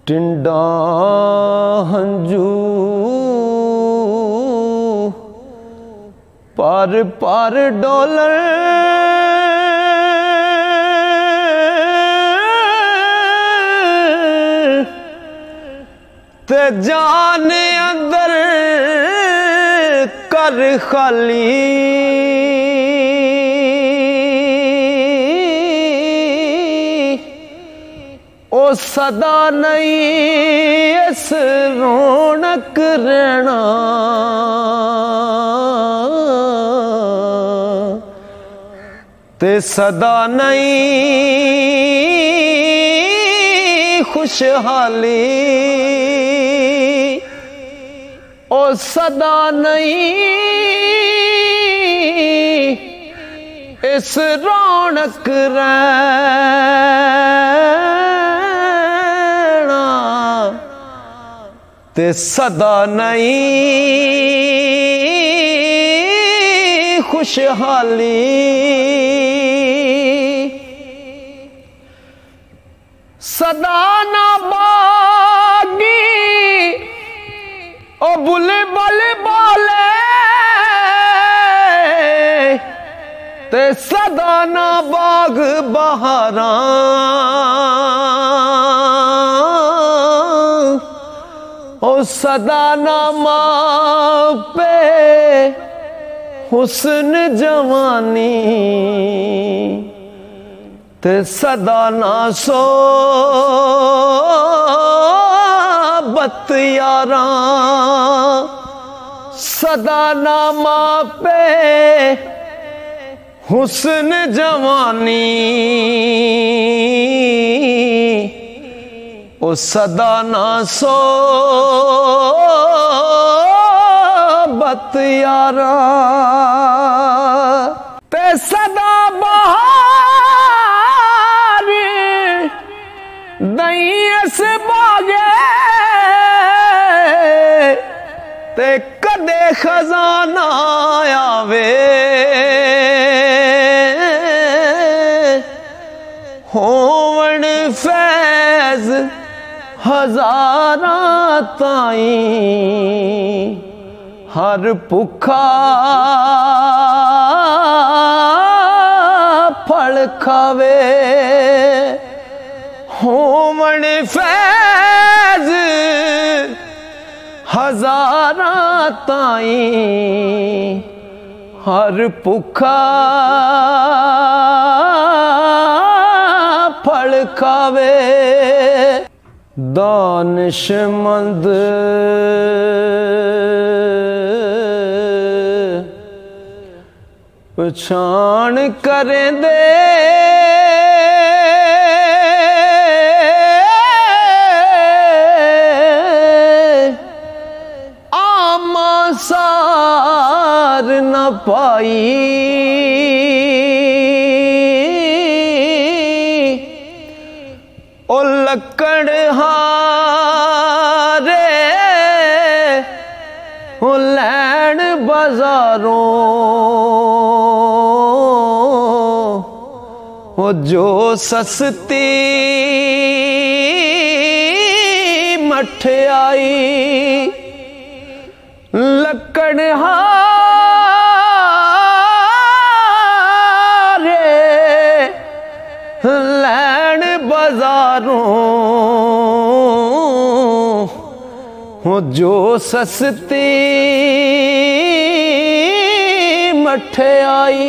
टिंडा हंजू पर पर डॉलर ते जाने अंदर कर खाली ओ सदा नहीं इस रौनक रहना ते सदा नहीं खुशहाली ओ सदा नहीं इस रौनक रहना ते सदा नहीं खुशहाली सदा ना बागी ओ बुलबुल बोले ते सदा ना बाग बहारा ओ सदा ना मापे हुस्न जवानी ते सदा ना सोबत यारा सदा ना मापे हुस्न जवानी ओ सदा ना सोबत यारा ते सदा बहार दई इस बागे ते कदे खजाना आवे होवन फैज हजारा ताई हर भुखा फल खावे होवन फैज हजारा ताई हर भुखा फल खावे दानिशमंद पछाण करें दे आमा सार न पाई ओ लकड़ हारे ओ लैन बाजारों ओ जो सस्ती मठियाई लकड़ हारे लैन बाजारों हो जो सस्ती मठियाई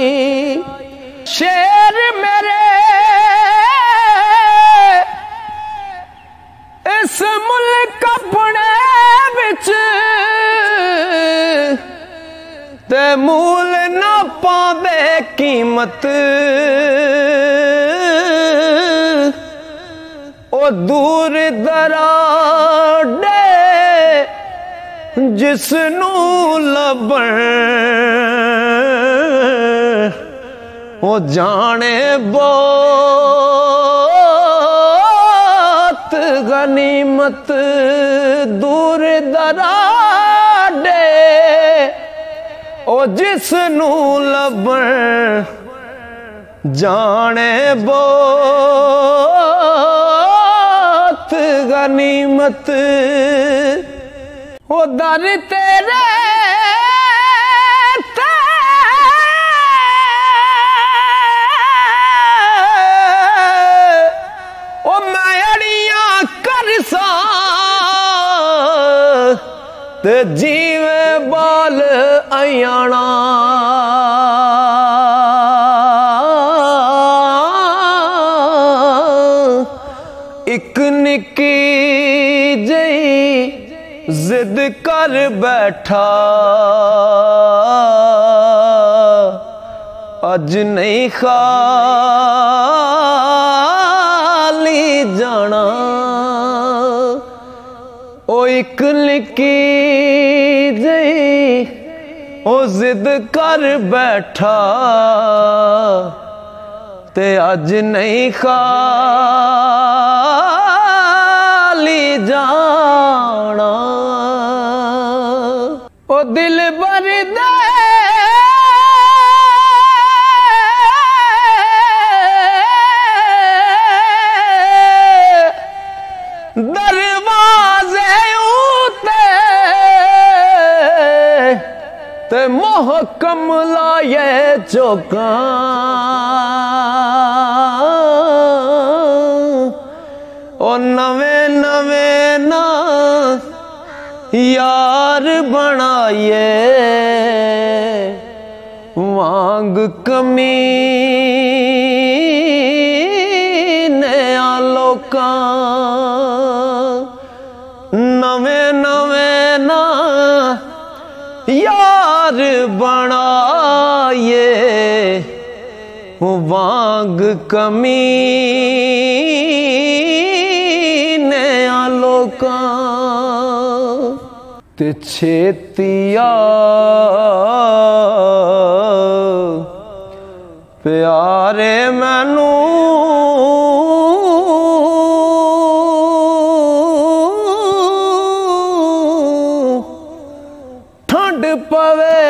शेर मेरे इस मुल्क अपने बिच ते मूल ना पावे कीमत दूर दराडे जिसनू लभण ओ जाने बहुत गनीमत दूर दराडे ओ जिसनू लभण जाने बहुत गनीमत ओ दर तेरे ओ मैं अड़ियां करसा ते जीवे बाल अयाना एक निकी जई जिद कर बैठा अज नहीं खाली जाना ओ एक निकी जई ओ जिद कर बैठा ते अज नहीं खाली जाना ओ दिल भर दे दरवाजे उते ते मोहकम लाए चौका ओ नवे नवे ना यार बनाइए वांग कमीने लोका नवे नवे ना यार बनाइए वांग कमीने लोका ते छेतिया प्यारे मैनू ठंड पवे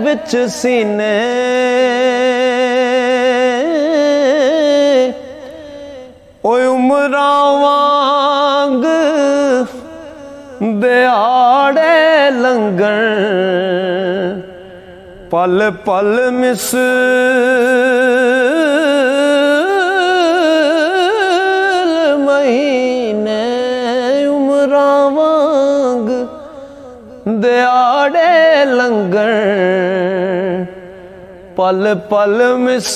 विच सीने ओए उमरां वांग दिहाड़े लंघण पल पल मिस महीने उमरां वांग दिहाड़े लंघण पल पल मिस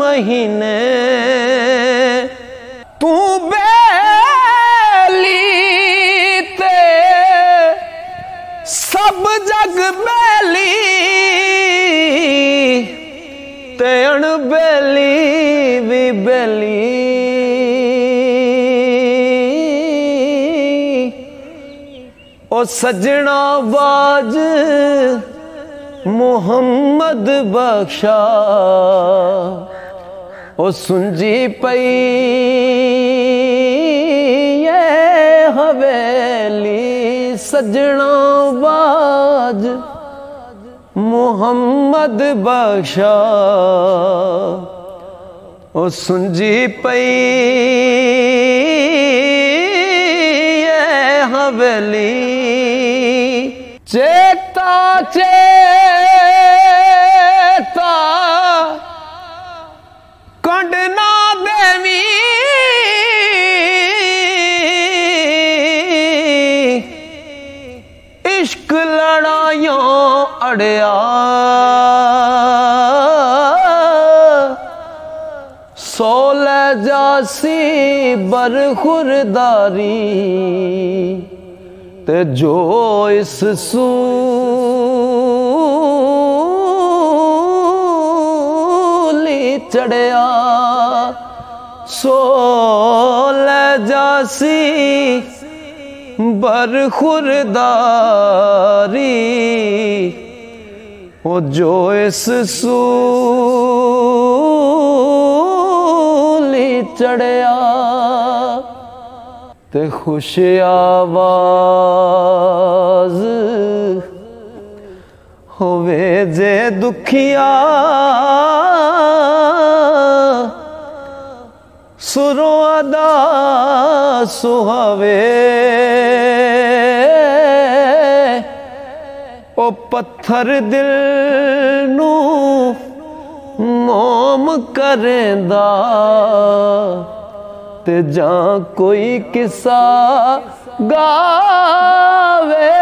महीने तू बेली ते सब जग बेली ते अणबेली भी बेली ओ सजना बाज मोहम्मद बख्शा ओ सुंजी पई ये हवेली सजना बाज मोहम्मद बख्शा ओ सुंजी पई ये हवेली चेता चेता कंडना देवी इश्क लड़ाइयों अड़िया सोले जासी बरखुरदारी ते जो इस सूली चढ़िया सोले जासी बरखुरदारी ओ जो इस सूली चढ़िया ते खुश आवाज होवे जे दुखिया सुरों अदा सुहावे ओ पत्थर दिल नू मोम करेंदा ते जां कोई किस्सा गावे।